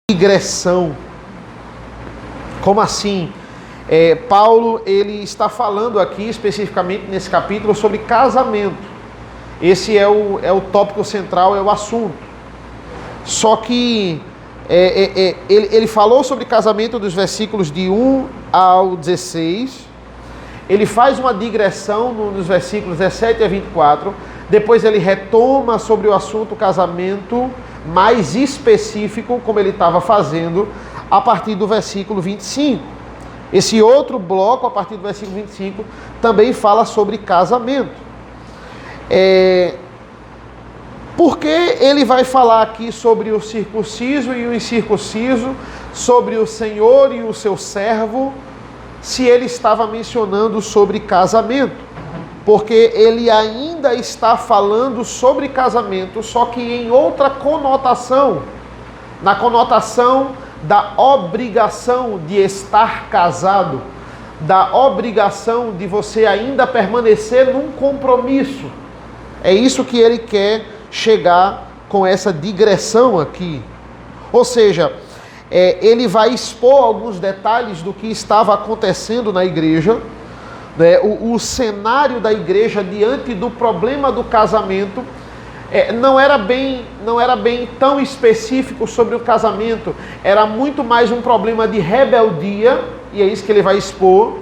digressão. Como assim? Paulo ele está falando aqui especificamente nesse capítulo sobre casamento. Esse é o tópico central, é o assunto. Só que ele falou sobre casamento dos versículos de 1 ao 16. Ele faz uma digressão nos versículos 17 a 24. Depois ele retoma sobre o assunto casamento mais específico, como ele estava fazendo, a partir do versículo 25. Esse outro bloco, a partir do versículo 25, também fala sobre casamento. Por que ele vai falar aqui sobre o circunciso e o incircunciso, sobre o Senhor e o seu servo, se ele estava mencionando sobre casamento? Porque ele ainda está falando sobre casamento, só que em outra conotação, na conotação da obrigação de estar casado, da obrigação de você ainda permanecer num compromisso. É isso que ele quer chegar com essa digressão aqui. Ou seja, ele vai expor alguns detalhes do que estava acontecendo na igreja, né? O cenário da igreja diante do problema do casamento não era bem tão específico sobre o casamento, era muito mais um problema de rebeldia, e é isso que ele vai expor,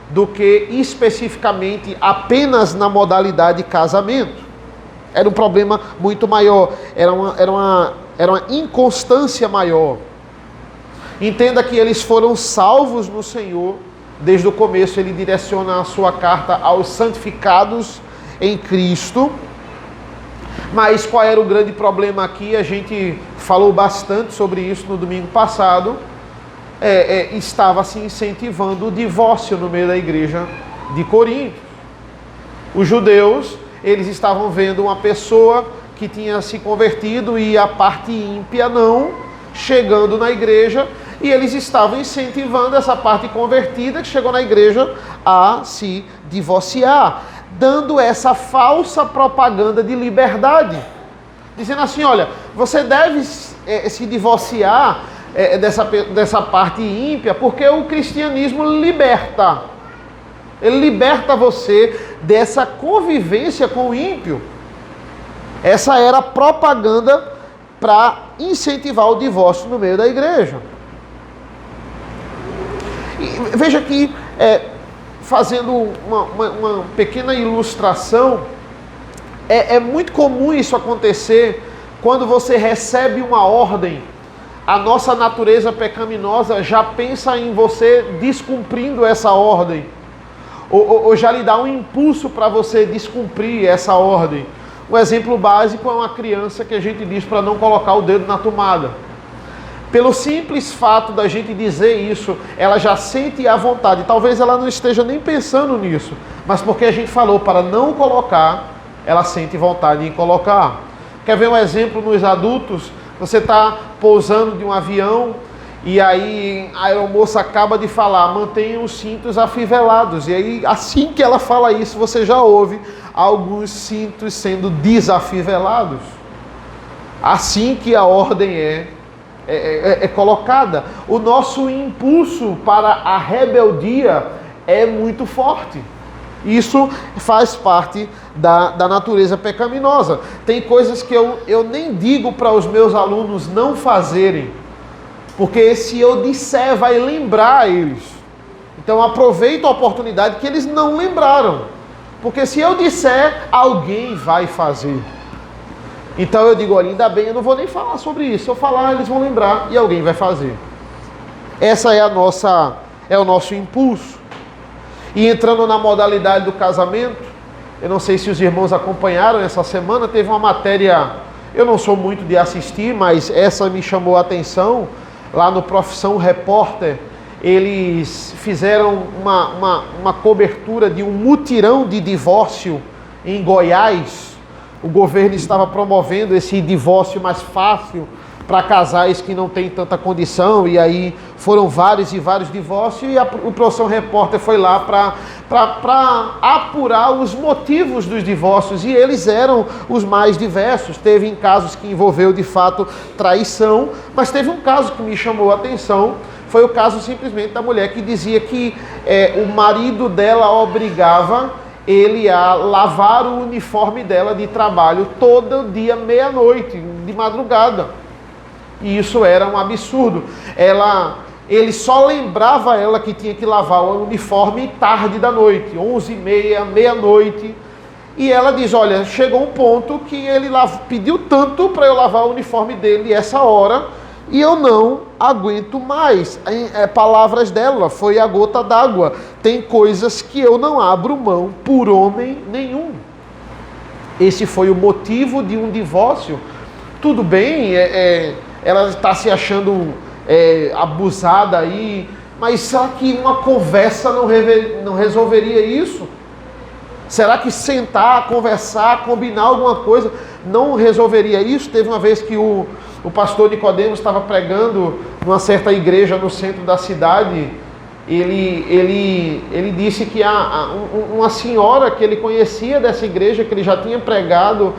do que especificamente apenas na modalidade casamento. Era um problema muito maior, era uma inconstância maior. Entenda que eles foram salvos no Senhor. Desde o começo ele direciona a sua carta aos santificados em Cristo. Mas qual era o grande problema aqui? A gente falou bastante sobre isso no domingo passado. Estava se incentivando o divórcio no meio da igreja de Corinto. Os judeus, eles estavam vendo uma pessoa que tinha se convertido e a parte ímpia não, chegando na igreja, e eles estavam incentivando essa parte convertida que chegou na igreja a se divorciar, dando essa falsa propaganda de liberdade, dizendo assim: olha, você deve se divorciar dessa parte ímpia, porque o cristianismo liberta. Ele liberta você dessa convivência com o ímpio. Essa era a propaganda para incentivar o divórcio no meio da igreja. E veja aqui, fazendo uma pequena ilustração, é muito comum isso acontecer quando você recebe uma ordem. A nossa natureza pecaminosa já pensa em você descumprindo essa ordem, ou já lhe dá um impulso para você descumprir essa ordem. Um exemplo básico é uma criança que a gente diz para não colocar o dedo na tomada. Pelo simples fato da gente dizer isso, ela já sente a vontade. Talvez ela não esteja nem pensando nisso, mas porque a gente falou para não colocar, ela sente vontade em colocar. Quer ver um exemplo nos adultos? Você está pousando de um avião e aí a aeromoça acaba de falar: mantenha os cintos afivelados. E aí, assim que ela fala isso, você já ouve alguns cintos sendo desafivelados. Assim que a ordem é colocada. O nosso impulso para a rebeldia é muito forte. Isso faz parte da natureza pecaminosa. Tem coisas que eu nem digo para os meus alunos não fazerem, porque se eu disser, vai lembrar eles. Então aproveito a oportunidade que eles não lembraram, porque se eu disser, alguém vai fazer. Então eu digo: olha, ainda bem, eu não vou nem falar sobre isso. Se eu falar, eles vão lembrar e alguém vai fazer. Essa é o nosso impulso. E entrando na modalidade do casamento, eu não sei se os irmãos acompanharam essa semana, teve uma matéria, eu não sou muito de assistir, mas essa me chamou a atenção, lá no Profissão Repórter. Eles fizeram uma cobertura de um mutirão de divórcio em Goiás. O governo estava promovendo esse divórcio mais fácil para casais que não têm tanta condição, e aí foram vários e vários divórcios, e o Profissão Repórter foi lá para apurar os motivos dos divórcios, e eles eram os mais diversos. Teve em casos que envolveu de fato traição, mas teve um caso que me chamou a atenção, foi o caso simplesmente da mulher que dizia que o marido dela obrigava ele a lavar o uniforme dela de trabalho todo dia, meia-noite, de madrugada. E isso era um absurdo. Ele só lembrava ela que tinha que lavar o uniforme tarde da noite, 11h30, meia-noite. E ela diz, olha, chegou um ponto que ele pediu tanto para eu lavar o uniforme dele essa hora, e eu não aguento mais. Palavras dela, foi a gota d'água. Tem coisas que eu não abro mão por homem nenhum. Esse foi o motivo de um divórcio. Tudo bem, ela está se achando abusada aí, mas será que uma conversa não resolveria isso? Será que sentar, conversar, combinar alguma coisa não resolveria isso? Teve uma vez que o pastor Nicodemos estava pregando numa certa igreja no centro da cidade. Ele disse que uma senhora que ele conhecia dessa igreja, que ele já tinha pregado,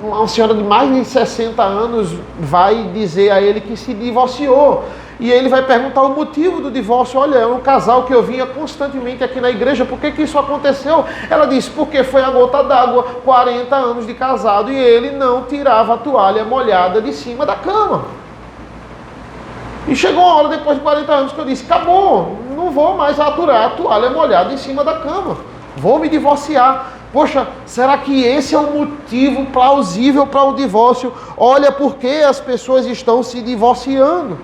uma senhora de mais de 60 anos, vai dizer a ele que se divorciou. E ele vai perguntar o motivo do divórcio. Olha, é um casal que eu vinha constantemente aqui na igreja, por que isso aconteceu? Ela disse, porque foi a gota d'água, 40 anos de casado, e ele não tirava a toalha molhada de cima da cama. E chegou uma hora depois de 40 anos que eu disse, acabou, não vou mais aturar a toalha molhada em cima da cama, vou me divorciar. Poxa, será que esse é um motivo plausível para o divórcio? Olha por que as pessoas estão se divorciando.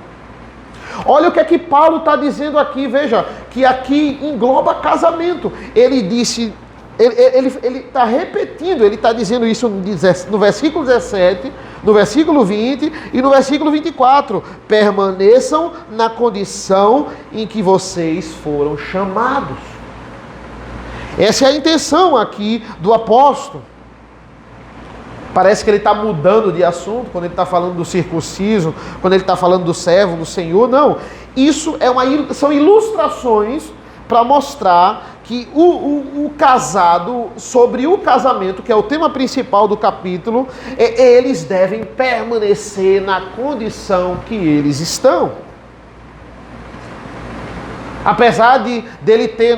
Olha o que é que Paulo está dizendo aqui, veja, que aqui engloba casamento. Ele disse, ele está repetindo, ele está dizendo isso no versículo 17, no versículo 20 e no versículo 24. Permaneçam na condição em que vocês foram chamados. Essa é a intenção aqui do apóstolo. Parece que ele está mudando de assunto quando ele está falando do circunciso, quando ele está falando do servo, do Senhor. Não, isso são ilustrações para mostrar que o casado, sobre o casamento, que é o tema principal do capítulo, eles devem permanecer na condição que eles estão. Apesar dele ter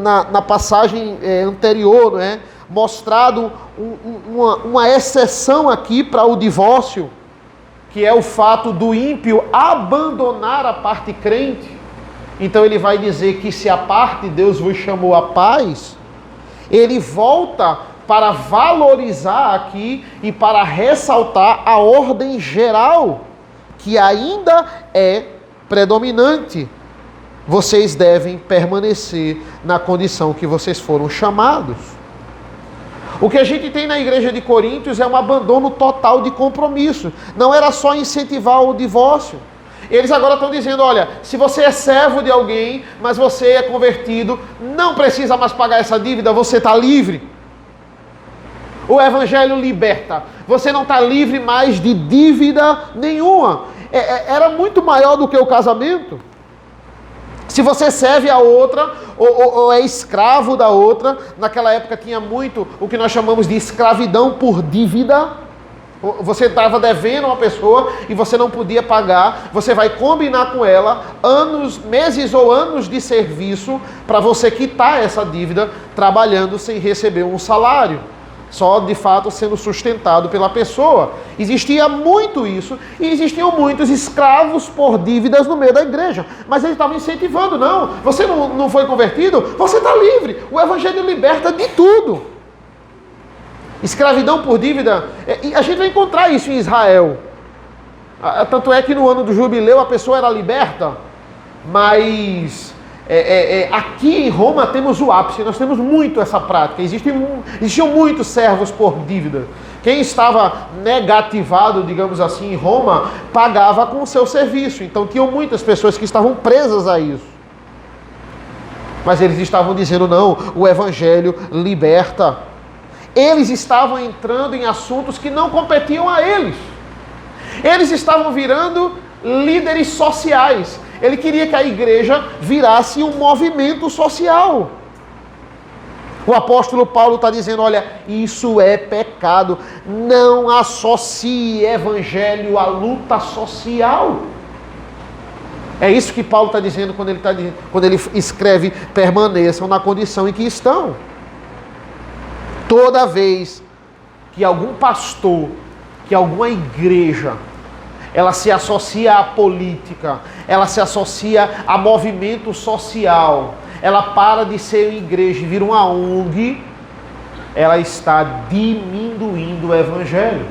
na passagem anterior, não é, mostrado uma exceção aqui para o divórcio, que é o fato do ímpio abandonar a parte crente. Então ele vai dizer que se a parte Deus vos chamou a paz, ele volta para valorizar aqui e para ressaltar a ordem geral, que ainda é predominante. Vocês devem permanecer na condição que vocês foram chamados. O que a gente tem na igreja de Coríntios é um abandono total de compromisso. Não era só incentivar o divórcio. Eles agora estão dizendo, olha, se você é servo de alguém, mas você é convertido, não precisa mais pagar essa dívida, você está livre. O evangelho liberta. Você não está livre mais de dívida nenhuma. Era muito maior do que o casamento. Se você serve a outra, ou é escravo da outra, naquela época tinha muito o que nós chamamos de escravidão por dívida. Você estava devendo a uma pessoa e você não podia pagar, você vai combinar com ela meses ou anos de serviço para você quitar essa dívida, trabalhando sem receber um salário, só de fato sendo sustentado pela pessoa. Existia muito isso, e existiam muitos escravos por dívidas no meio da igreja, mas eles estavam incentivando, não, você não foi convertido, você está livre, o evangelho liberta de tudo. Escravidão por dívida, e a gente vai encontrar isso em Israel. Tanto é que no ano do jubileu a pessoa era liberta, mas aqui em Roma temos o ápice, nós temos muito essa prática. Existiam muitos servos por dívida. Quem estava negativado, digamos assim, em Roma, pagava com o seu serviço. Então tinham muitas pessoas que estavam presas a isso. Mas eles estavam dizendo, não, o evangelho liberta. Eles estavam entrando em assuntos que não competiam a eles. Eles estavam virando líderes sociais. Ele queria que a igreja virasse um movimento social. O apóstolo Paulo está dizendo, olha, isso é pecado. Não associe evangelho à luta social. É isso que Paulo está dizendo quando ele escreve, permaneçam na condição em que estão. Toda vez que algum pastor, que alguma igreja, ela se associa à política, ela se associa a movimento social, ela para de ser igreja e vira uma ONG, ela está diminuindo o evangelho.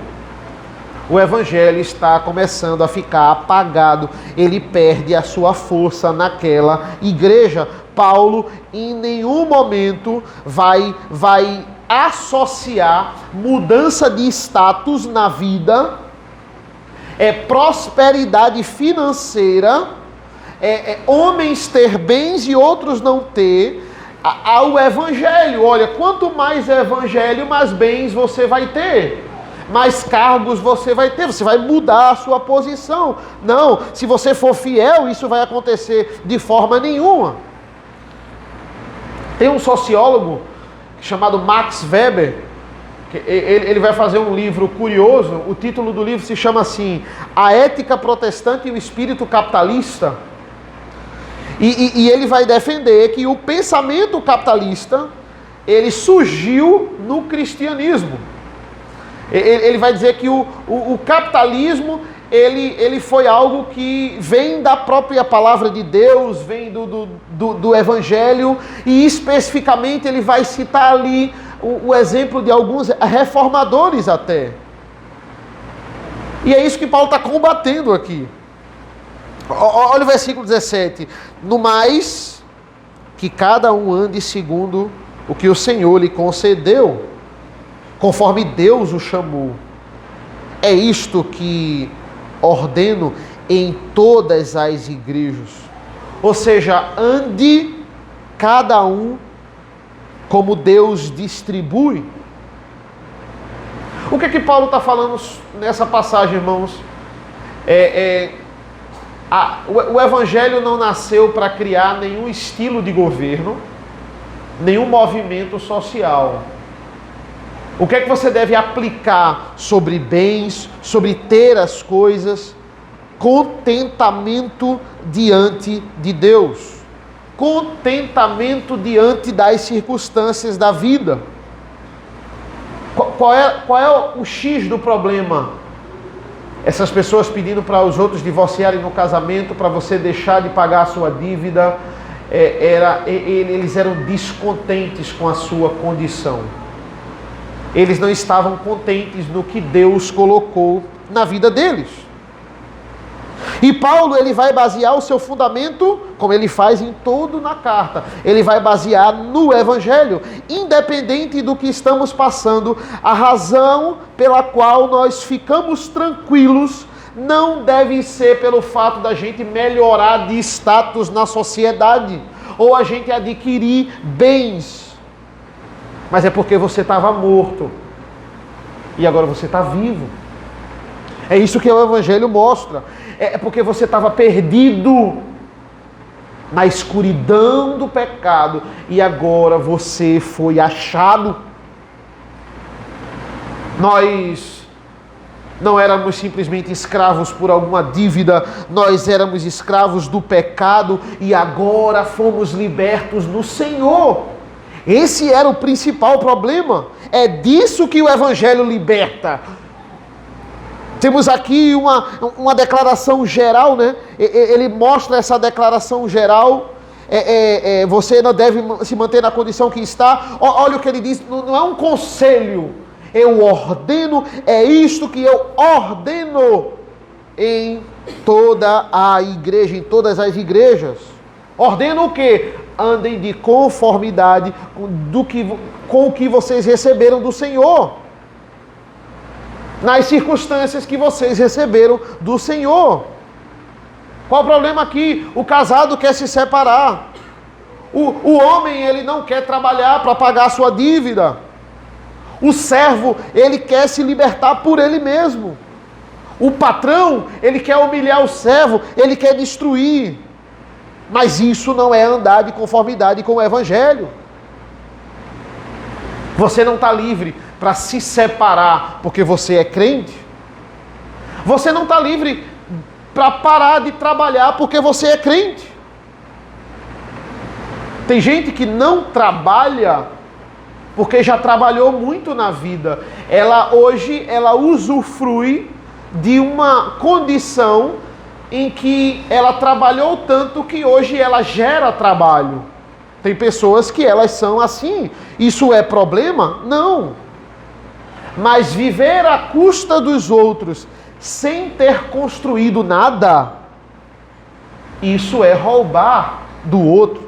O evangelho está começando a ficar apagado, ele perde a sua força naquela igreja. Paulo em nenhum momento vai associar mudança de status na vida, prosperidade financeira, homens ter bens e outros não ter, ao evangelho. Olha, quanto mais evangelho, mais bens você vai ter, mais cargos você vai ter, você vai mudar a sua posição. Não, se você for fiel, isso vai acontecer de forma nenhuma. Tem um sociólogo chamado Max Weber, que ele vai fazer um livro curioso. O título do livro se chama assim, A Ética Protestante e o Espírito Capitalista. E ele vai defender que o pensamento capitalista, ele surgiu no cristianismo. Ele vai dizer que o capitalismo, ele foi algo que vem da própria palavra de Deus, vem do evangelho, e especificamente ele vai citar ali o exemplo de alguns reformadores até. E é isso que Paulo está combatendo aqui. Olha o versículo 17. No mais, que cada um ande segundo o que o Senhor lhe concedeu, conforme Deus o chamou. É isto que ordeno em todas as igrejas. Ou seja, ande cada um como Deus distribui. O que é que Paulo está falando nessa passagem, irmãos? O evangelho não nasceu para criar nenhum estilo de governo, nenhum movimento social. O que é que você deve aplicar sobre bens, sobre ter as coisas? Contentamento diante de Deus. Contentamento diante das circunstâncias da vida. Qual é o X do problema? Essas pessoas pedindo para os outros divorciarem no casamento, para você deixar de pagar a sua dívida, eles eram descontentes com a sua condição. Eles não estavam contentes no que Deus colocou na vida deles. E Paulo, ele vai basear o seu fundamento, como ele faz em todo na carta, ele vai basear no evangelho, independente do que estamos passando. A razão pela qual nós ficamos tranquilos não deve ser pelo fato da gente melhorar de status na sociedade, ou a gente adquirir bens, mas é porque você estava morto e agora você está vivo. É isso que o evangelho mostra. É porque você estava perdido na escuridão do pecado e agora você foi achado. Nós não éramos simplesmente escravos por alguma dívida, nós éramos escravos do pecado e agora fomos libertos no Senhor. Esse era o principal problema. É disso que o evangelho liberta. Temos aqui uma declaração geral, né? Ele mostra essa declaração geral. Você não deve se manter na condição que está. Olha o que ele diz, não é um conselho. Eu ordeno, é isto que eu ordeno em toda a igreja, em todas as igrejas. Ordeno o quê? Andem de conformidade com o que vocês receberam do Senhor. Nas circunstâncias que vocês receberam do Senhor. Qual o problema aqui? O casado quer se separar. O homem, ele não quer trabalhar para pagar a sua dívida. O servo, ele quer se libertar por ele mesmo. O patrão, ele quer humilhar o servo, ele quer destruir. Mas isso não é andar de conformidade com o Evangelho. Você não está livre para se separar porque você é crente. Você não está livre para parar de trabalhar porque você é crente. Tem gente que não trabalha porque já trabalhou muito na vida. Hoje ela usufrui de uma condição em que ela trabalhou tanto que hoje ela gera trabalho. Tem pessoas que elas são assim. Isso é problema? Não. Mas viver à custa dos outros sem ter construído nada, isso é roubar do outro.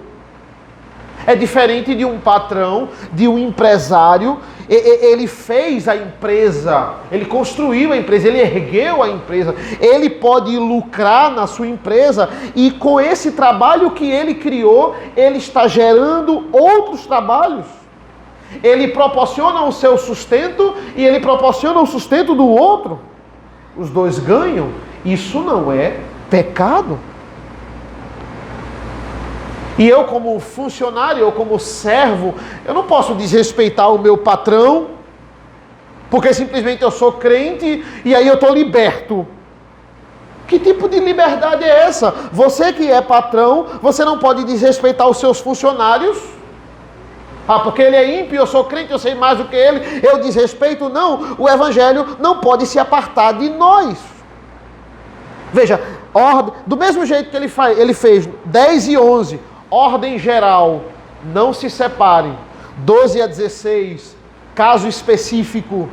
É diferente de um patrão, de um empresário. Ele fez a empresa, ele construiu a empresa, ele ergueu a empresa. Ele pode lucrar na sua empresa e com esse trabalho que ele criou, ele está gerando outros trabalhos. Ele proporciona o seu sustento e ele proporciona o sustento do outro. Os dois ganham. Isso não é pecado. E eu como funcionário, eu como servo, eu não posso desrespeitar o meu patrão, porque simplesmente eu sou crente e aí eu estou liberto. Que tipo de liberdade é essa? Você que é patrão, você não pode desrespeitar os seus funcionários? Ah, porque ele é ímpio, eu sou crente, eu sei mais do que ele, eu desrespeito? Não, o Evangelho não pode se apartar de nós. Veja, do mesmo jeito que ele fez 10 e 11, ordem geral, não se separem. 12 a 16, caso específico,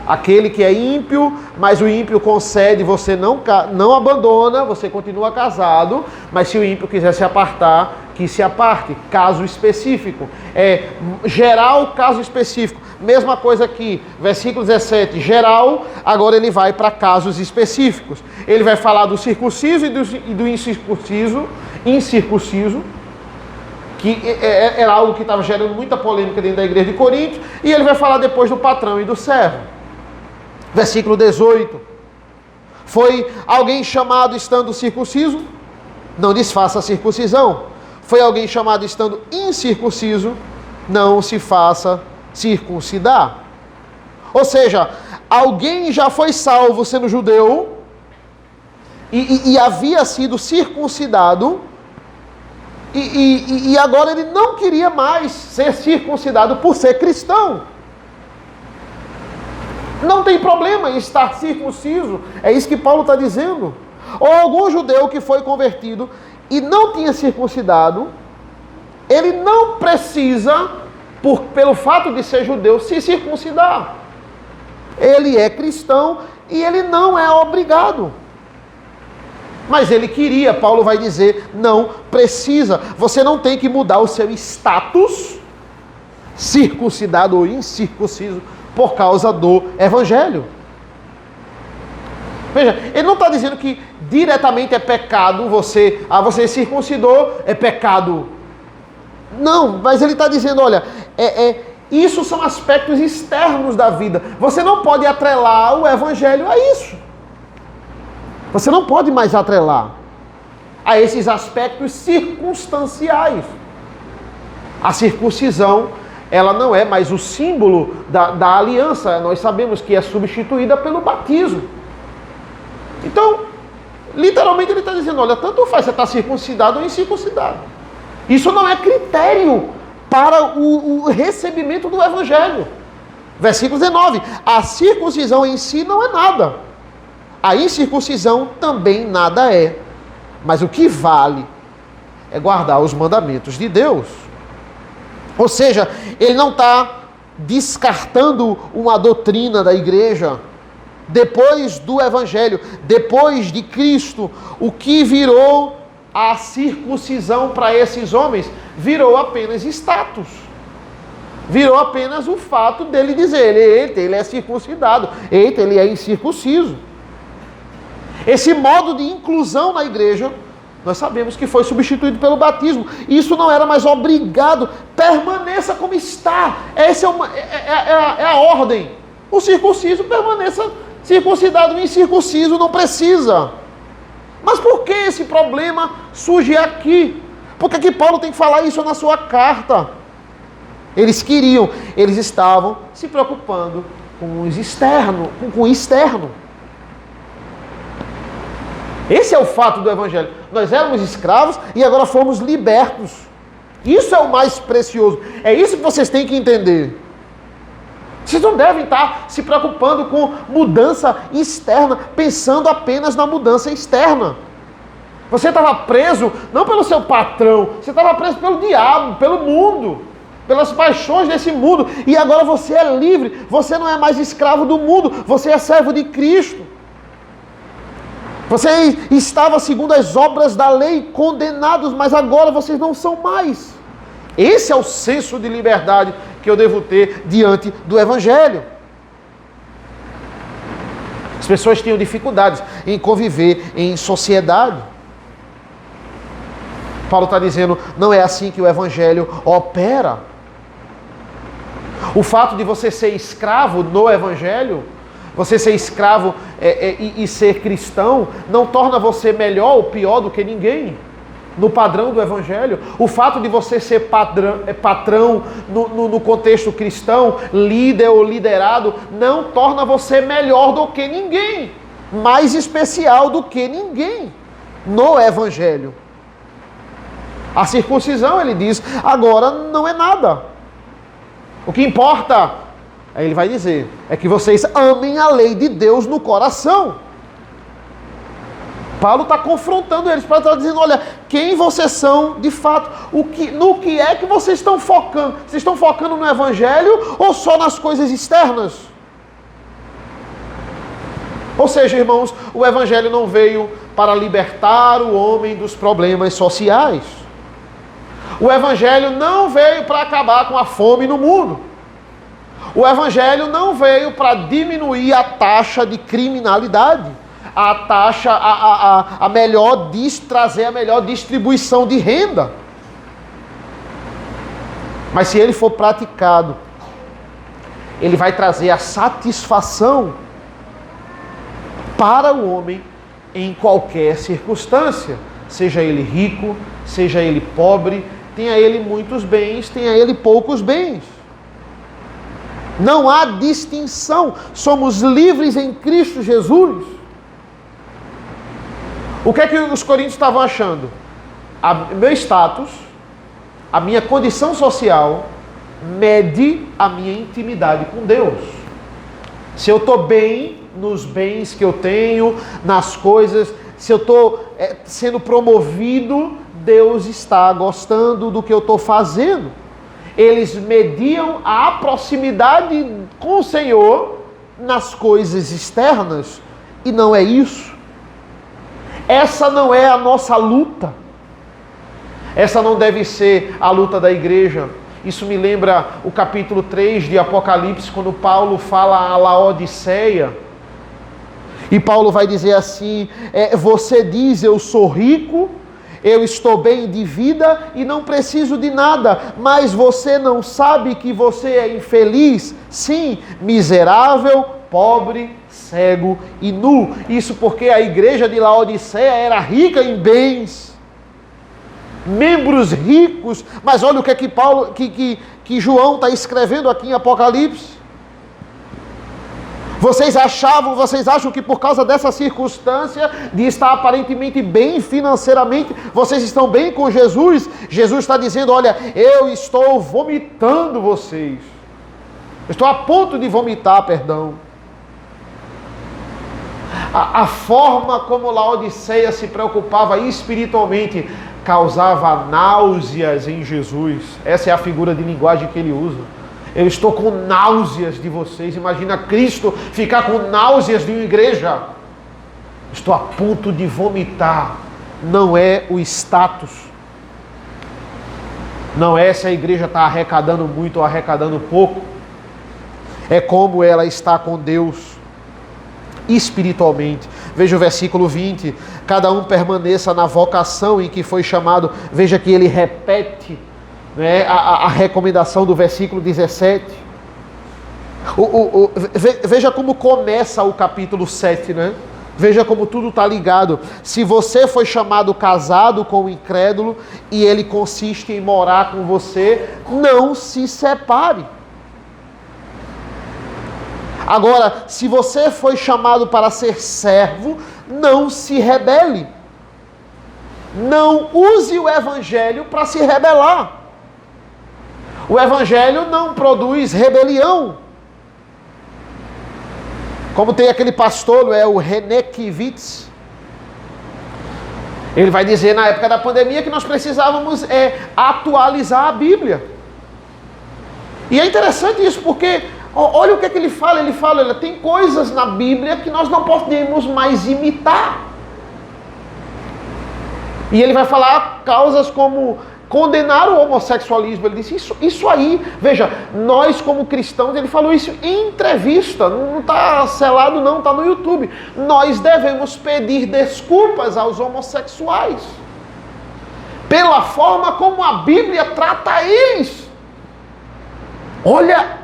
aquele que é ímpio, mas o ímpio concede, você não abandona, você continua casado, mas se o ímpio quiser se apartar, que se aparte. Caso específico. Geral, caso específico. Mesma coisa aqui, versículo 17, geral, agora ele vai para casos específicos. Ele vai falar do circunciso e do incircunciso, que era algo que estava gerando muita polêmica dentro da igreja de Corinto, e ele vai falar depois do patrão e do servo. Versículo 18, foi alguém chamado estando circunciso? Não desfaça a circuncisão. Foi alguém chamado estando incircunciso? Não se faça circuncidar. Ou seja, alguém já foi salvo sendo judeu e havia sido circuncidado e agora ele não queria mais ser circuncidado por ser cristão. Não tem problema em estar circunciso, é isso que Paulo está dizendo. Ou algum judeu que foi convertido e não tinha circuncidado, ele não precisa, pelo fato de ser judeu, se circuncidar. Ele é cristão e ele não é obrigado. Mas ele queria, Paulo vai dizer, não precisa. Você não tem que mudar o seu status, circuncidado ou incircunciso, por causa do Evangelho. Veja, ele não está dizendo que diretamente é pecado você circuncidou, é pecado. Não, mas ele está dizendo, olha, isso são aspectos externos da vida. Você não pode atrelar o Evangelho a isso. Você não pode mais atrelar a esses aspectos circunstanciais. A circuncisão, ela não é mais o símbolo da aliança. Nós sabemos que é substituída pelo batismo. Então, literalmente ele está dizendo, olha, tanto faz você estar circuncidado ou incircuncidado. Isso não é critério para o recebimento do Evangelho. Versículo 19, a circuncisão em si não é nada. A incircuncisão também nada é. Mas o que vale é guardar os mandamentos de Deus. Ou seja, ele não está descartando uma doutrina da igreja. Depois do Evangelho, depois de Cristo, o que virou a circuncisão para esses homens? Virou apenas status. Virou apenas o fato dele dizer, eita, ele é circuncidado, eita, ele é incircunciso. Esse modo de inclusão na igreja, nós sabemos que foi substituído pelo batismo. Isso não era mais obrigado. Permaneça como está. Essa é a ordem. O circunciso permaneça Circuncidado e incircunciso não precisa. Mas por que esse problema surge aqui? Por que Paulo tem que falar isso na sua carta? Eles estavam se preocupando com o externo. Esse é o fato do Evangelho. Nós éramos escravos e agora fomos libertos. Isso é o mais precioso. É isso que vocês têm que entender. Vocês não devem estar se preocupando com mudança externa, pensando apenas na mudança externa. Você estava preso não pelo seu patrão, você estava preso pelo diabo, pelo mundo, pelas paixões desse mundo. E agora você é livre, você não é mais escravo do mundo, você é servo de Cristo. Você estava segundo as obras da lei condenados, mas agora vocês não são mais. Esse é o senso de liberdade que eu devo ter diante do Evangelho. As pessoas tinham dificuldades em conviver em sociedade. Paulo está dizendo, não é assim que o Evangelho opera. O fato de você ser escravo no Evangelho, você ser escravo e ser cristão, não torna você melhor ou pior do que ninguém. No padrão do Evangelho, o fato de você ser patrão no contexto cristão, líder ou liderado, não torna você melhor do que ninguém, mais especial do que ninguém no Evangelho. A circuncisão, ele diz, agora não é nada. O que importa, aí ele vai dizer, é que vocês amem a lei de Deus no coração. Paulo está confrontando eles, Paulo está dizendo, olha, quem vocês são de fato, no que é que vocês estão focando? Vocês estão focando no Evangelho ou só nas coisas externas? Ou seja, irmãos, o Evangelho não veio para libertar o homem dos problemas sociais. O Evangelho não veio para acabar com a fome no mundo. O Evangelho não veio para diminuir a taxa de criminalidade. A taxa, trazer a melhor distribuição de renda. Mas se ele for praticado, ele vai trazer a satisfação para o homem em qualquer circunstância. Seja ele rico, seja ele pobre, tenha ele muitos bens, tenha ele poucos bens. Não há distinção. Somos livres em Cristo Jesus. O que é que os coríntios estavam achando? Meu status, a minha condição social, mede a minha intimidade com Deus. Se eu estou bem nos bens que eu tenho, nas coisas, se eu estou sendo promovido, Deus está gostando do que eu estou fazendo. Eles mediam a proximidade com o Senhor nas coisas externas, e não é isso. Essa não é a nossa luta. Essa não deve ser a luta da igreja. Isso me lembra o capítulo 3 de Apocalipse, quando Paulo fala a Laodiceia. E Paulo vai dizer assim, você diz, eu sou rico, eu estou bem de vida e não preciso de nada, mas você não sabe que você é infeliz? Sim, miserável, pobre, cego e nu. Isso porque a igreja de Laodiceia era rica em bens, membros ricos. Mas olha o que é que João está escrevendo aqui em Apocalipse. Vocês acham que por causa dessa circunstância de estar aparentemente bem financeiramente, vocês estão bem com Jesus? Jesus está dizendo, olha, eu estou vomitando vocês. Eu estou a ponto de vomitar, perdão. A forma como Laodiceia se preocupava espiritualmente causava náuseas em Jesus. Essa é a figura de linguagem que ele usa. Eu estou com náuseas de vocês. Imagina Cristo ficar com náuseas de uma igreja. Estou a ponto de vomitar. Não é o status. Não é se a igreja está arrecadando muito ou arrecadando pouco. É como ela está com Deus espiritualmente. Veja o versículo 20. Cada um permaneça na vocação em que foi chamado. Veja que ele repete a recomendação do versículo 17. Veja como começa o capítulo 7, né? Veja como tudo está ligado. Se você foi chamado casado com o incrédulo e ele consiste em morar com você, não se separe. Agora, se você foi chamado para ser servo, não se rebele. Não use o evangelho para se rebelar. O evangelho não produz rebelião. Como tem aquele pastor, o René Kivitz, ele vai dizer na época da pandemia que nós precisávamos atualizar a Bíblia. E é interessante isso, porque olha o que ele fala. Ele fala, tem coisas na Bíblia que nós não podemos mais imitar. E ele vai falar causas como condenar o homossexualismo. Ele disse, isso aí, veja, nós como cristãos, ele falou isso em entrevista, não está selado não, está no YouTube. Nós devemos pedir desculpas aos homossexuais pela forma como a Bíblia trata eles. Olha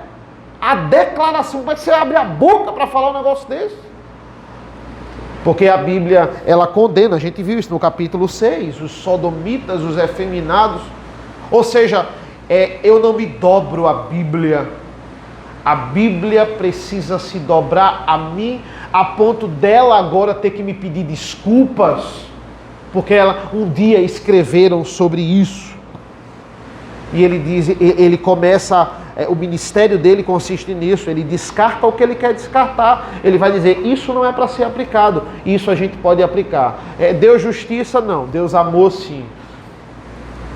a declaração, como é que você abre a boca para falar um negócio desse? Porque a Bíblia, ela condena, a gente viu isso no capítulo 6, os sodomitas, os efeminados. Ou seja, eu não me dobro à Bíblia. A Bíblia precisa se dobrar a mim, a ponto dela agora ter que me pedir desculpas, porque um dia escreveram sobre isso. E ele diz, ele começa, o ministério dele consiste nisso, ele descarta o que ele quer descartar. Ele vai dizer, isso não é para ser aplicado, isso a gente pode aplicar. Deus justiça? Não. Deus amor? Sim.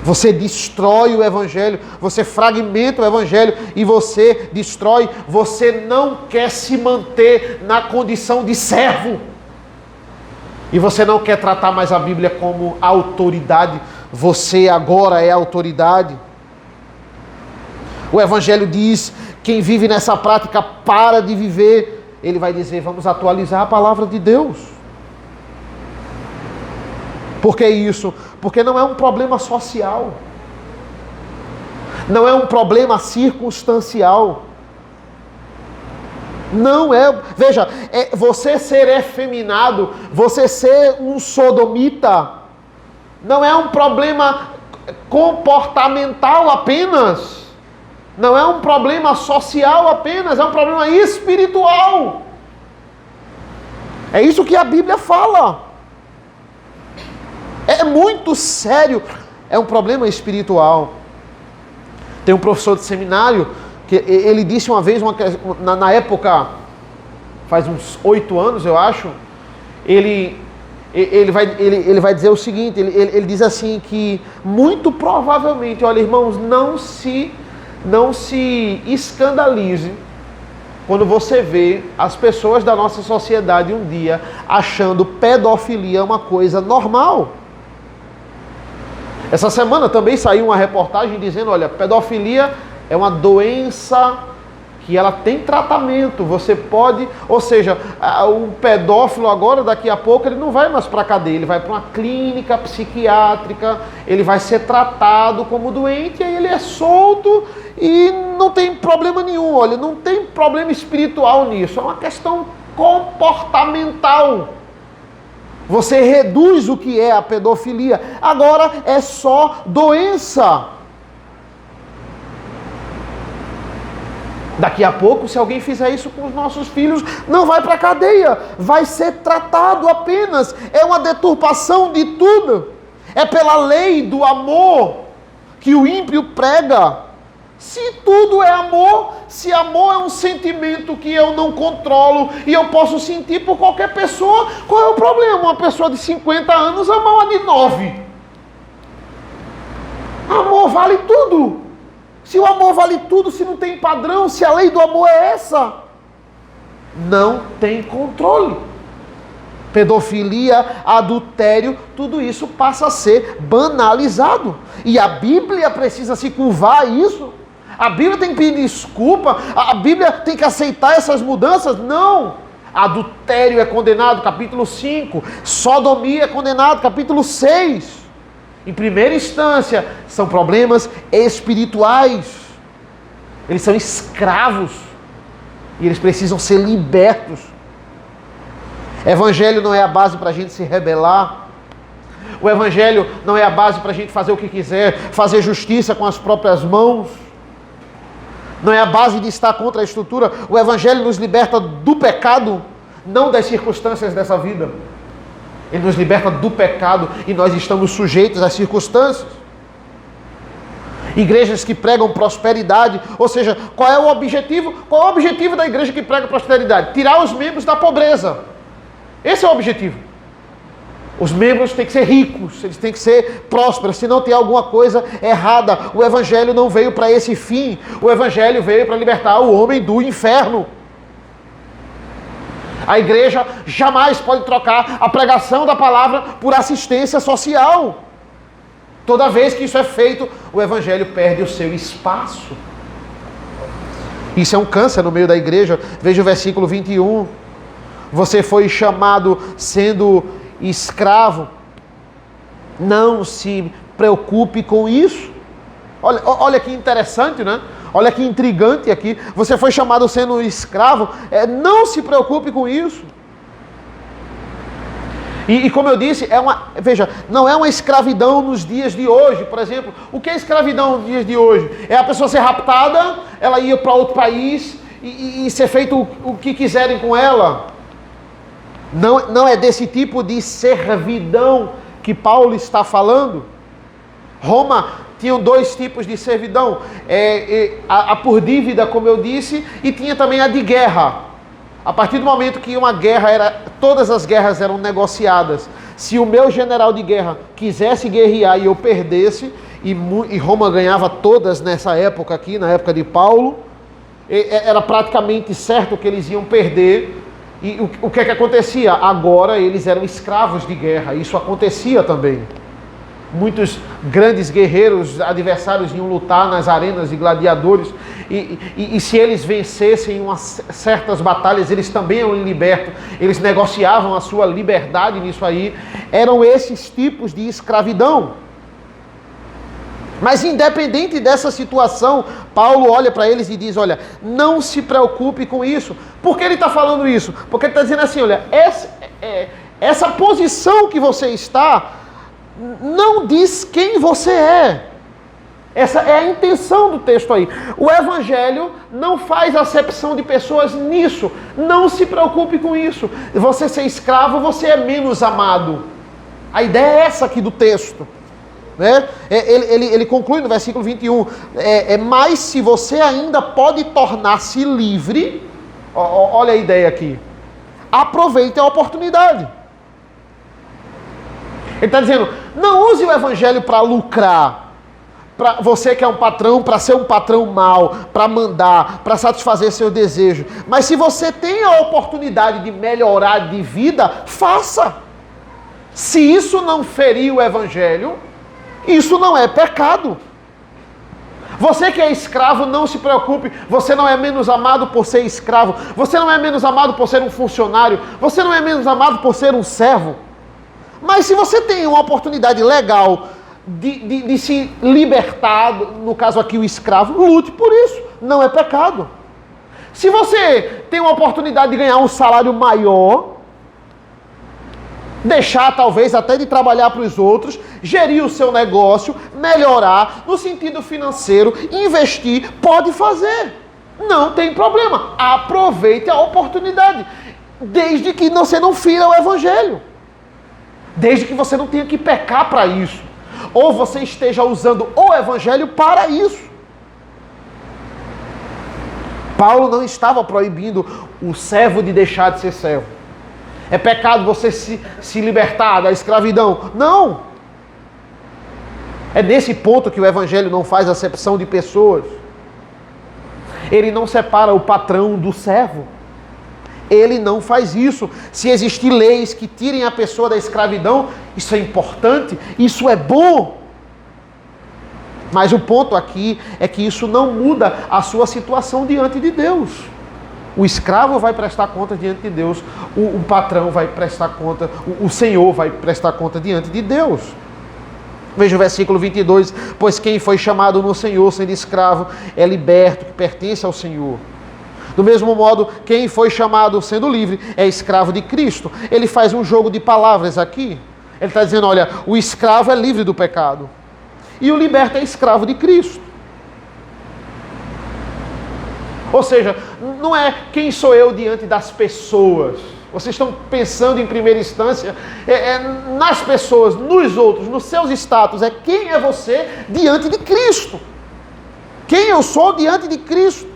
Você destrói o evangelho, você fragmenta o evangelho e você destrói, você não quer se manter na condição de servo. E você não quer tratar mais a Bíblia como autoridade, você agora é autoridade. O evangelho diz, quem vive nessa prática para de viver. Ele vai dizer, vamos atualizar a palavra de Deus. Por que isso? Porque não é um problema social. Não é um problema circunstancial. Não é, veja, você ser efeminado, você ser um sodomita, não é um problema comportamental apenas. Não é um problema social apenas, é um problema espiritual. É isso que a Bíblia fala. É muito sério. É um problema espiritual. Tem um professor de seminário que ele disse uma vez, na época, faz uns 8 anos eu acho, ele vai dizer o seguinte, ele diz assim que muito provavelmente, olha irmãos, não se escandalize quando você vê as pessoas da nossa sociedade um dia achando pedofilia uma coisa normal. Essa semana também saiu uma reportagem dizendo, olha, pedofilia é uma doença que ela tem tratamento, você pode, ou seja, o pedófilo agora, daqui a pouco, ele não vai mais para a cadeia, ele vai para uma clínica psiquiátrica, ele vai ser tratado como doente, aí ele é solto e não tem problema nenhum, olha, não tem problema espiritual nisso, é uma questão comportamental. Você reduz o que é a pedofilia, agora é só doença. Daqui a pouco, se alguém fizer isso com os nossos filhos, não vai para a cadeia, vai ser tratado apenas. É uma deturpação de tudo. É pela lei do amor que o ímpio prega. Se tudo é amor, se amor é um sentimento que eu não controlo e eu posso sentir por qualquer pessoa, qual é o problema? Uma pessoa de 50 anos amar uma de 9. Amor vale tudo. Se o amor vale tudo, se não tem padrão, se a lei do amor é essa, não tem controle. Pedofilia, adultério, tudo isso passa a ser banalizado. E a Bíblia precisa se curvar a isso. A Bíblia tem que pedir desculpa, a Bíblia tem que aceitar essas mudanças? Não. Adultério é condenado, capítulo 5. Sodomia é condenado, capítulo 6. Em primeira instância, são problemas espirituais. Eles são escravos. E eles precisam ser libertos. Evangelho não é a base para a gente se rebelar. O Evangelho não é a base para a gente fazer o que quiser, fazer justiça com as próprias mãos. Não é a base de estar contra a estrutura. O Evangelho nos liberta do pecado, não das circunstâncias dessa vida. Ele nos liberta do pecado e nós estamos sujeitos às circunstâncias. Igrejas que pregam prosperidade, ou seja, qual é o objetivo? Qual é o objetivo da igreja que prega prosperidade? Tirar os membros da pobreza. Esse é o objetivo. Os membros têm que ser ricos, eles têm que ser prósperos, senão tem alguma coisa errada. O Evangelho não veio para esse fim. O Evangelho veio para libertar o homem do inferno. A igreja jamais pode trocar a pregação da palavra por assistência social. Toda vez que isso é feito, o Evangelho perde o seu espaço. Isso é um câncer no meio da igreja. Veja o versículo 21. Você foi chamado sendo escravo. Não se preocupe com isso. Olha que interessante, né? Olha que intrigante aqui. Você foi chamado sendo escravo. Não se preocupe com isso. E como eu disse, veja, não é uma escravidão nos dias de hoje. Por exemplo, o que é escravidão nos dias de hoje? É a pessoa ser raptada, ela ir para outro país e ser feito o que quiserem com ela. Não é desse tipo de servidão que Paulo está falando. Roma tinha dois tipos de servidão. A por dívida, como eu disse, e tinha também a de guerra. A partir do momento que uma guerra todas as guerras eram negociadas. Se o meu general de guerra quisesse guerrear e eu perdesse, e Roma ganhava todas nessa época aqui, na época de Paulo, era praticamente certo que eles iam perder. E o que é que acontecia? Agora eles eram escravos de guerra. Isso acontecia também. Muitos grandes guerreiros, adversários iam lutar nas arenas de gladiadores. E se eles vencessem certas batalhas, eles também eram libertos. Eles negociavam a sua liberdade nisso aí. Eram esses tipos de escravidão. Mas independente dessa situação, Paulo olha para eles e diz, olha, não se preocupe com isso. Por que ele está falando isso? Porque ele está dizendo assim, olha, essa posição que você está, não diz quem você é. Essa é a intenção do texto aí. O Evangelho não faz acepção de pessoas nisso. Não se preocupe com isso. Você ser escravo, você é menos amado. A ideia é essa aqui do texto. Né? Ele conclui no versículo 21, mas se você ainda pode tornar-se livre, olha a ideia aqui, aproveite a oportunidade. Ele está dizendo, não use o Evangelho para lucrar, para você que é um patrão, para ser um patrão mau, para mandar, para satisfazer seu desejo, mas se você tem a oportunidade de melhorar de vida, faça. Se isso não ferir o Evangelho, isso não é pecado. Você que é escravo, não se preocupe. Você não é menos amado por ser escravo. Você não é menos amado por ser um funcionário. Você não é menos amado por ser um servo. Mas se você tem uma oportunidade legal de se libertar, no caso aqui o escravo, lute por isso. Não é pecado. Se você tem uma oportunidade de ganhar um salário maior, deixar talvez até de trabalhar para os outros, gerir o seu negócio, melhorar no sentido financeiro, investir, pode fazer. Não tem problema. Aproveite a oportunidade. Desde que você não fira o Evangelho. Desde que você não tenha que pecar para isso. Ou você esteja usando o Evangelho para isso. Paulo não estava proibindo o servo de deixar de ser servo. É pecado você se libertar da escravidão. Não! É nesse ponto que o Evangelho não faz acepção de pessoas. Ele não separa o patrão do servo. Ele não faz isso. Se existir leis que tirem a pessoa da escravidão, isso é importante, isso é bom. Mas o ponto aqui é que isso não muda a sua situação diante de Deus. O escravo vai prestar conta diante de Deus, o patrão vai prestar conta, o Senhor vai prestar conta diante de Deus. Veja o versículo 22, pois quem foi chamado no Senhor sendo escravo é liberto, que pertence ao Senhor. Do mesmo modo, quem foi chamado sendo livre é escravo de Cristo. Ele faz um jogo de palavras aqui. Ele está dizendo, olha, o escravo é livre do pecado. E o liberto é escravo de Cristo. Ou seja, não é quem sou eu diante das pessoas. Vocês estão pensando em primeira instância nas pessoas, nos outros, nos seus status. É quem é você diante de Cristo. Quem eu sou diante de Cristo.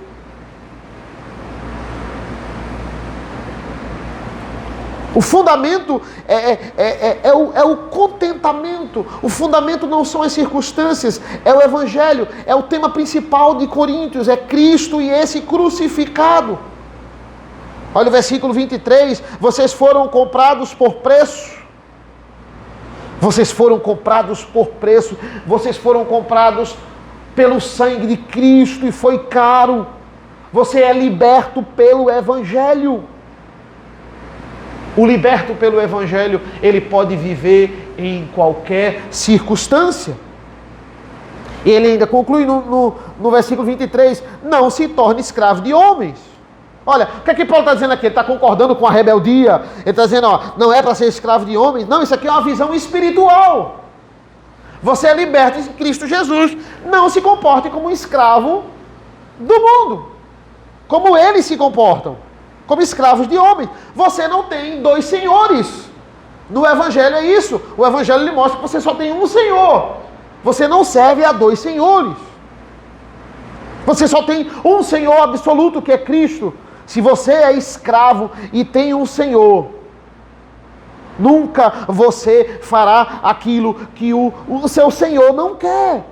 O fundamento é o contentamento. O fundamento não são as circunstâncias, é o Evangelho. É o tema principal de Coríntios, é Cristo e esse crucificado. Olha o versículo 23. Vocês foram comprados por preço. Vocês foram comprados por preço. Vocês foram comprados pelo sangue de Cristo e foi caro. Você é liberto pelo Evangelho. O liberto pelo Evangelho, ele pode viver em qualquer circunstância. E ele ainda conclui no versículo 23, não se torne escravo de homens. Olha, o que é que Paulo está dizendo aqui? Ele está concordando com a rebeldia. Ele está dizendo, não é para ser escravo de homens. Não, isso aqui é uma visão espiritual. Você é liberto em Cristo Jesus. Não se comporte como um escravo do mundo. Como eles se comportam. Como escravos de homens. Você não tem dois senhores. No Evangelho é isso. O Evangelho lhe mostra que você só tem um Senhor. Você não serve a dois senhores. Você só tem um Senhor absoluto, que é Cristo. Se você é escravo e tem um Senhor, nunca você fará aquilo que o seu Senhor não quer.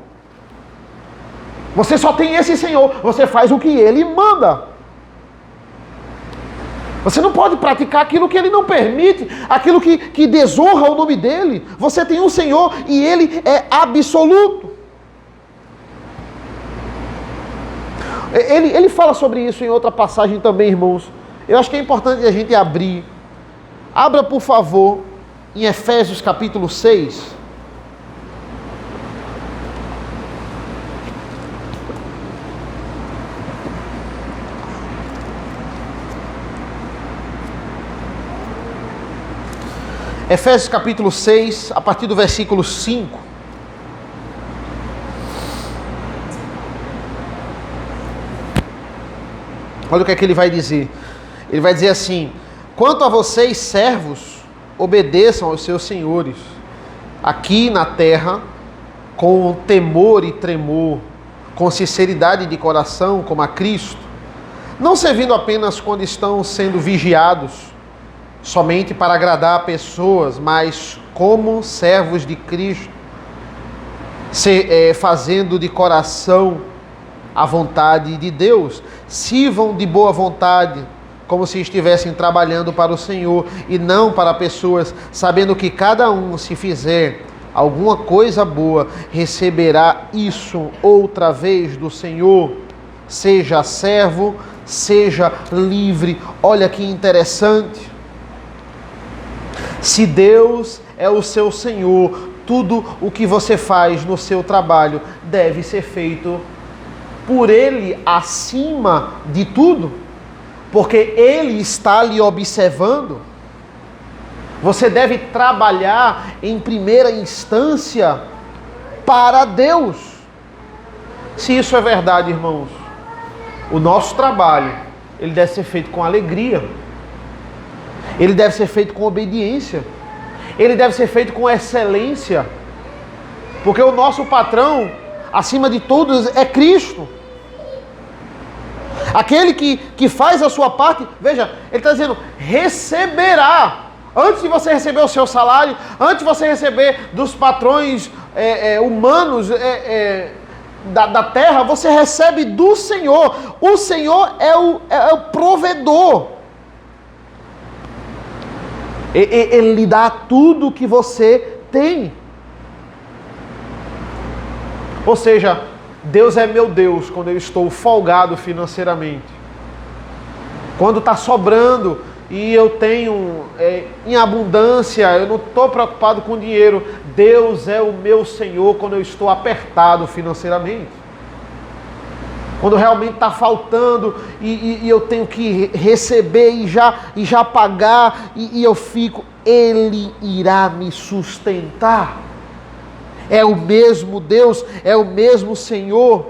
Você só tem esse Senhor. Você faz o que Ele manda. Você não pode praticar aquilo que Ele não permite, aquilo que desonra o nome dEle. Você tem um Senhor e Ele é absoluto. Ele fala sobre isso em outra passagem também, irmãos. Eu acho que é importante a gente abrir. Abra, por favor, em Efésios capítulo 6. Efésios capítulo 6, a partir do versículo 5. Olha o que é que ele vai dizer. Ele vai dizer assim: quanto a vocês, servos, obedeçam aos seus senhores, aqui na terra, com temor e tremor, com sinceridade de coração, como a Cristo, não servindo apenas quando estão sendo vigiados, somente para agradar a pessoas, mas como servos de Cristo, fazendo de coração a vontade de Deus. Sirvam de boa vontade, como se estivessem trabalhando para o Senhor e não para pessoas, sabendo que cada um, se fizer alguma coisa boa, receberá isso outra vez do Senhor, seja servo, seja livre. Olha que interessante. Se Deus é o seu Senhor, tudo o que você faz no seu trabalho deve ser feito por Ele acima de tudo, porque Ele está lhe observando. Você deve trabalhar em primeira instância para Deus. Se isso é verdade, irmãos, o nosso trabalho, ele deve ser feito com alegria. Ele deve ser feito com obediência. Ele deve ser feito com excelência. Porque o nosso patrão, acima de todos, é Cristo. Aquele que faz a sua parte, veja, ele está dizendo, receberá. Antes de você receber o seu salário, antes de você receber dos patrões humanos da terra, você recebe do Senhor. O Senhor é o provedor. Ele lhe dá tudo o que você tem. Ou seja, Deus é meu Deus quando eu estou folgado financeiramente. Quando está sobrando e eu tenho em abundância, eu não estou preocupado com dinheiro. Deus é o meu Senhor quando eu estou apertado financeiramente. Quando realmente está faltando e eu tenho que receber e já pagar e eu fico, Ele irá me sustentar. É o mesmo Deus, é o mesmo Senhor.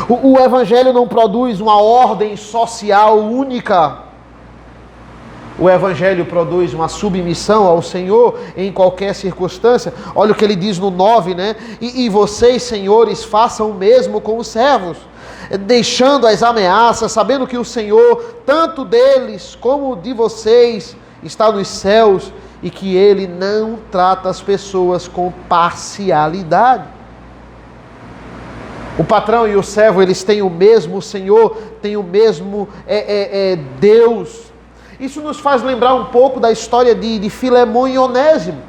O Evangelho não produz uma ordem social única. O Evangelho produz uma submissão ao Senhor em qualquer circunstância. Olha o que ele diz no 9, né? E vocês, senhores, façam o mesmo com os servos, deixando as ameaças, sabendo que o Senhor, tanto deles como de vocês, está nos céus e que Ele não trata as pessoas com parcialidade. O patrão e o servo, eles têm o mesmo Senhor, têm o mesmo Deus. Isso nos faz lembrar um pouco da história de Filemão e Onésimo.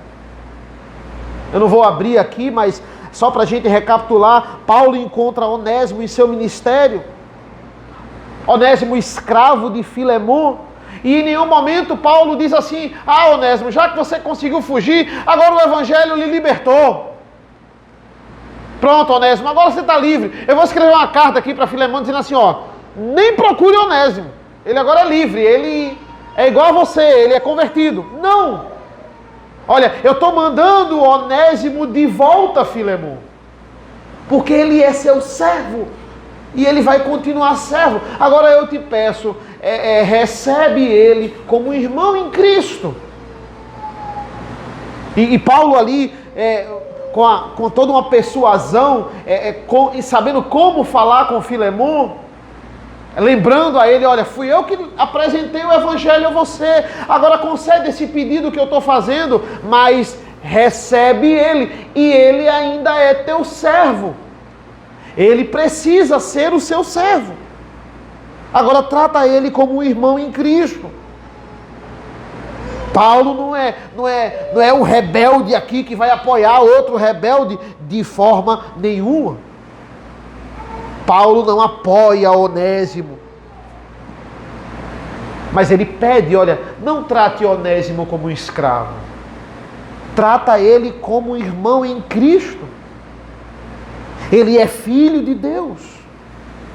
Eu não vou abrir aqui, mas só para a gente recapitular, Paulo encontra Onésimo em seu ministério. Onésimo, escravo de Filemão. E em nenhum momento Paulo diz assim: ah, Onésimo, já que você conseguiu fugir, agora o Evangelho lhe libertou. Pronto, Onésimo, agora você está livre. Eu vou escrever uma carta aqui para Filemão dizendo assim, ó, nem procure Onésimo. Ele agora é livre, ele é igual a você, ele é convertido. Não! Olha, eu estou mandando Onésimo de volta, Filemão, porque ele é seu servo e ele vai continuar servo. Agora eu te peço, recebe ele como irmão em Cristo. E Paulo ali, com toda uma persuasão, sabendo como falar com Filemão, lembrando a ele, olha, fui eu que apresentei o Evangelho a você, agora concede esse pedido que eu estou fazendo, mas recebe ele, e ele ainda é teu servo, ele precisa ser o seu servo, agora trata ele como um irmão em Cristo. Paulo não é o rebelde aqui que vai apoiar outro rebelde de forma nenhuma. Paulo não apoia Onésimo, mas ele pede, olha, não trate Onésimo como um escravo, trata ele como um irmão em Cristo. Ele é filho de Deus.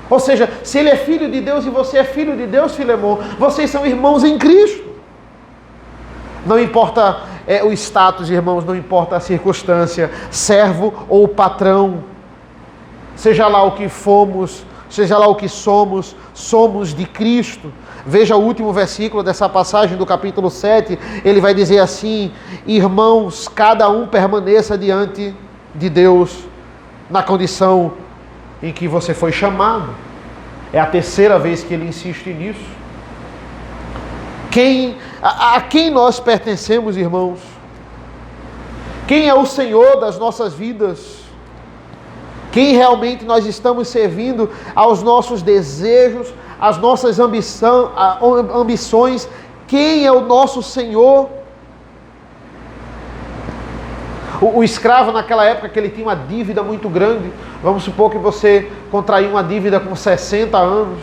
Ou seja, se ele é filho de Deus e você é filho de Deus, Filemão, vocês são irmãos em Cristo. Não importa o status, irmãos, não importa a circunstância, servo ou patrão, seja lá o que fomos, seja lá o que somos, somos de Cristo. Veja o último versículo dessa passagem do capítulo 7, ele vai dizer assim: irmãos, cada um permaneça diante de Deus na condição em que você foi chamado. É a terceira vez que ele insiste nisso. A quem nós pertencemos, irmãos? Quem é o Senhor das nossas vidas? Quem realmente nós estamos servindo aos nossos desejos, às nossas ambições? Quem é o nosso Senhor? O escravo naquela época, que ele tinha uma dívida muito grande, vamos supor que você contraiu uma dívida com 60 anos,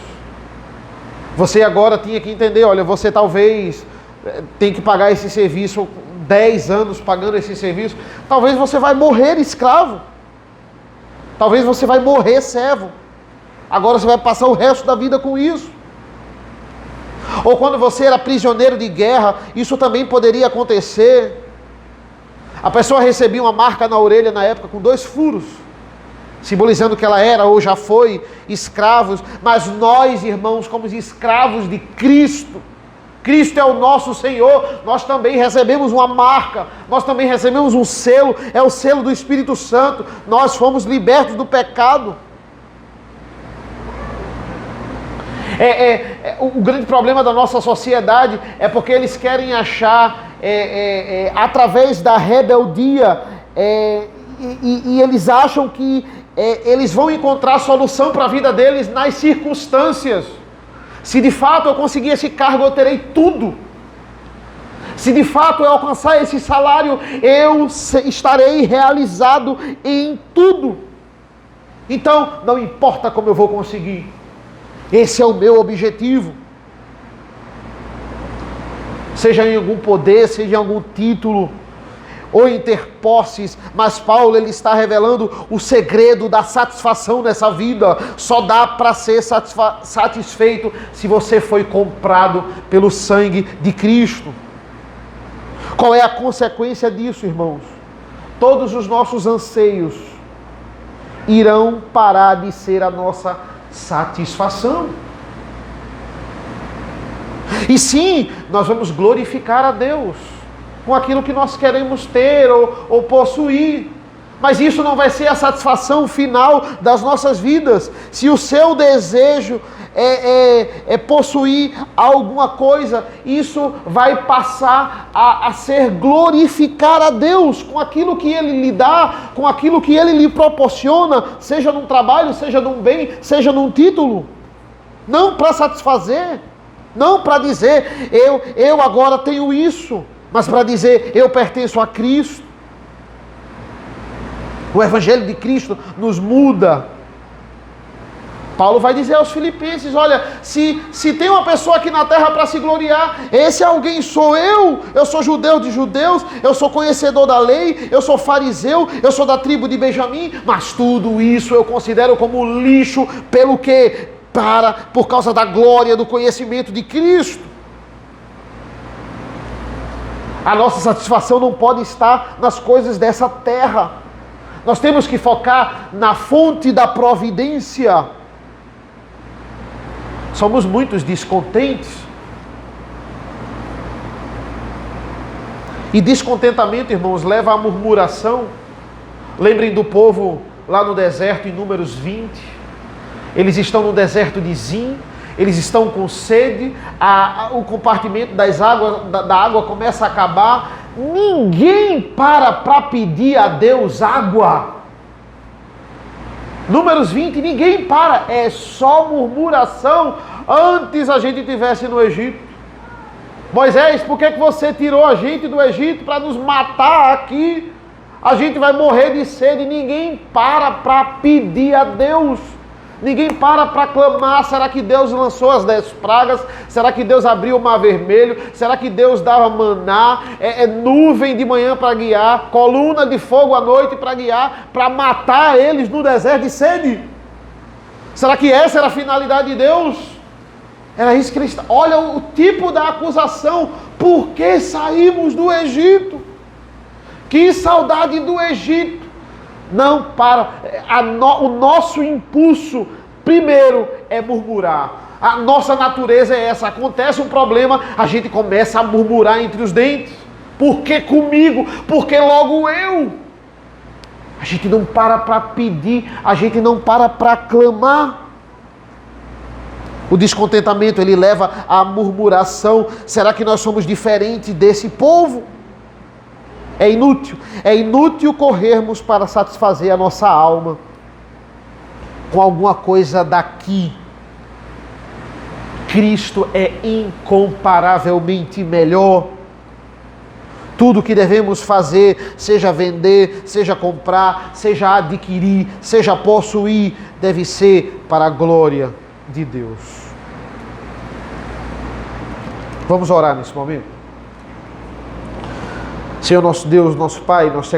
você agora tinha que entender, olha, você talvez tem que pagar esse serviço, 10 anos pagando esse serviço, talvez você vai morrer escravo, talvez você vai morrer servo, agora você vai passar o resto da vida com isso. Ou quando você era prisioneiro de guerra, isso também poderia acontecer. A pessoa recebia uma marca na orelha na época com 2 furos, simbolizando que ela era ou já foi escravos, mas nós, irmãos, como escravos de Cristo, Cristo é o nosso Senhor, nós também recebemos uma marca, nós também recebemos um selo, é o selo do Espírito Santo, nós fomos libertos do pecado. O grande problema da nossa sociedade é porque eles querem achar, através da rebeldia, e eles acham que eles vão encontrar solução para a vida deles nas circunstâncias. Se de fato eu conseguir esse cargo, eu terei tudo. Se de fato eu alcançar esse salário, eu estarei realizado em tudo. Então, não importa como eu vou conseguir, esse é o meu objetivo. Seja em algum poder, seja em algum título. ou em ter posses, mas Paulo ele está revelando o segredo da satisfação nessa vida. Só dá para ser satisfeito se você foi comprado pelo sangue de Cristo. Qual é a consequência disso, irmãos? Todos os nossos anseios irão parar de ser a nossa satisfação. E sim, nós vamos glorificar a Deus com aquilo que nós queremos ter ou possuir. Mas isso não vai ser a satisfação final das nossas vidas. Se o seu desejo é possuir alguma coisa, isso vai passar a ser glorificar a Deus com aquilo que Ele lhe dá, com aquilo que Ele lhe proporciona, seja num trabalho, seja num bem, seja num título. Não para satisfazer, não para dizer, eu agora tenho isso, mas para dizer, eu pertenço a Cristo. O Evangelho de Cristo nos muda. Paulo vai dizer aos filipenses, olha, se tem uma pessoa aqui na terra para se gloriar, esse alguém sou eu sou judeu de judeus, eu sou conhecedor da lei, eu sou fariseu, eu sou da tribo de Benjamim, mas tudo isso eu considero como lixo, pelo quê? Por causa da glória, do conhecimento de Cristo. A nossa satisfação não pode estar nas coisas dessa terra. Nós temos que focar na fonte da providência. Somos muitos descontentes. E descontentamento, irmãos, leva à murmuração. Lembrem do povo lá no deserto, em Números 20. Eles estão no deserto de Zin. Eles estão com sede. O compartimento da água começa a acabar. Ninguém para pedir a Deus água. Números 20, ninguém para. É só murmuração. Antes a gente estivesse no Egito. Moisés, por que você tirou a gente do Egito para nos matar aqui? A gente vai morrer de sede. Ninguém para pedir a Deus. Ninguém para clamar. Será que Deus lançou as 10 pragas? Será que Deus abriu o mar vermelho? Será que Deus dava maná? Nuvem de manhã para guiar, coluna de fogo à noite para guiar, para matar eles no deserto de sede? Será que essa era a finalidade de Deus? Era isso que eles... Olha o tipo da acusação. Por que saímos do Egito? Que saudade do Egito. Não para. O nosso impulso, primeiro, é murmurar. A nossa natureza é essa. Acontece um problema, a gente começa a murmurar entre os dentes. Por que comigo? Por que logo eu? A gente não para pedir, a gente não para clamar. O descontentamento, ele leva à murmuração. Será que nós somos diferentes desse povo? É inútil corrermos para satisfazer a nossa alma com alguma coisa daqui. Cristo é incomparavelmente melhor. Tudo que devemos fazer, seja vender, seja comprar, seja adquirir, seja possuir, deve ser para a glória de Deus. Vamos orar nesse momento? Senhor nosso Deus, nosso Pai, nós